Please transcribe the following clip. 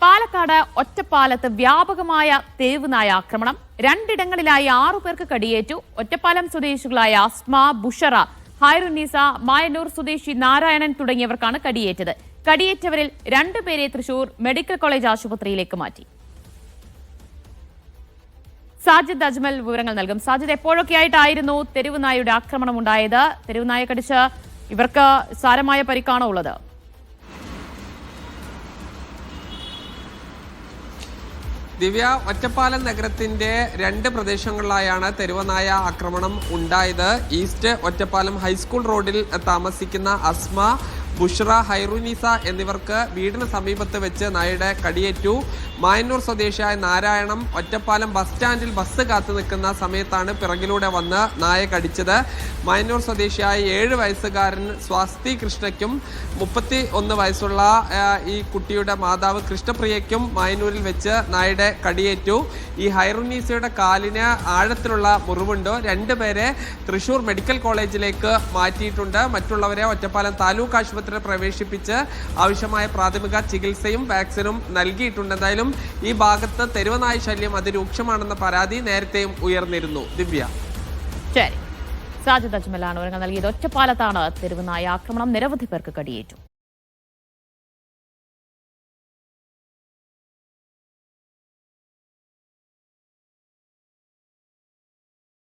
പാലക്കാട് ഒറ്റപ്പാലത്ത് വ്യാപകമായ തെരുവുനായ ആക്രമണം. രണ്ടിടങ്ങളിലായി 6 പേർക്ക് കടിയേറ്റു. ഒറ്റപ്പാലം സ്വദേശികളായ അസ്മ, ബുഷറ, ഹൈറുന്നീസ, മായന്നൂർ സ്വദേശി നാരായണൻ തുടങ്ങിയവർക്കാണ് കടിയേറ്റത്. കടിയേറ്റവരിൽ 2 പേരെ തൃശൂർ മെഡിക്കൽ കോളേജ് ആശുപത്രിയിലേക്ക് മാറ്റി. സാജിദ് അജ്മൽ വിവരങ്ങൾ നൽകും. സാജിദ്, എപ്പോഴൊക്കെയായിട്ടായിരുന്നു തെരുവുനായയുടെ ആക്രമണം ഉണ്ടായത്? തെരുവുനായ കടിച്ച് ഇവർക്ക് സാരമായ പരിക്കാണോ ഉള്ളത്? ദിവ്യ, ഒറ്റപ്പാലം നഗരത്തിന്റെ 2 പ്രദേശങ്ങളിലായാണ് തെരുവുനായ ആക്രമണം ഉണ്ടായത്. ഈസ്റ്റ് ഒറ്റപ്പാലം ഹൈസ്കൂൾ റോഡിൽ താമസിക്കുന്ന അസ്മ, ബുഷ്ര, ഹൈറുനീസ എന്നിവർക്ക് വീടിന് സമീപത്ത് വെച്ച് നായയുടെ കടിയേറ്റു. മായന്നൂർ സ്വദേശിയായ നാരായണം ഒറ്റപ്പാലം ബസ് സ്റ്റാൻഡിൽ ബസ് കാത്തു നിൽക്കുന്ന സമയത്താണ് പിറകിലൂടെ വന്ന് നായ കടിച്ചത്. മായന്നൂർ സ്വദേശിയായ 7 വയസ്സുകാരൻ സ്വാസ്തി കൃഷ്ണയ്ക്കും 31 വയസ്സുള്ള ഈ കുട്ടിയുടെ മാതാവ് കൃഷ്ണപ്രിയയ്ക്കും മായന്നൂരിൽ വെച്ച് നായയുടെ കടിയേറ്റു. ഈ ഹൈറുനീസയുടെ കാലിന് ആഴത്തിലുള്ള മുറിവുണ്ട്. 2 പേരെ തൃശൂർ മെഡിക്കൽ കോളേജിലേക്ക് മാറ്റിയിട്ടുണ്ട്. മറ്റുള്ളവരെ ഒറ്റപ്പാലം താലൂക്ക് ആശുപത്രിയിൽ പ്രവേശിപ്പിച്ച് ആവശ്യമായ പ്രാഥമിക ചികിത്സയും വാക്സിനും നൽകിയിട്ടുണ്ട്. എന്തായാലും ഈ ഭാഗത്ത് തെരുവുനായ ശല്യം അതിരൂക്ഷമാണെന്ന പരാതി നേരത്തെയും ഉയർന്നിരുന്നു. ദിവ്യ, ശരി. സാജിദ് അജ്മലാണ് വിവരങ്ങൾ നൽകിയത്. ഒറ്റപ്പാലത്താണ് തെരുവുനായ ആക്രമണം. നിരവധി പേർക്ക് കടിയേറ്റു.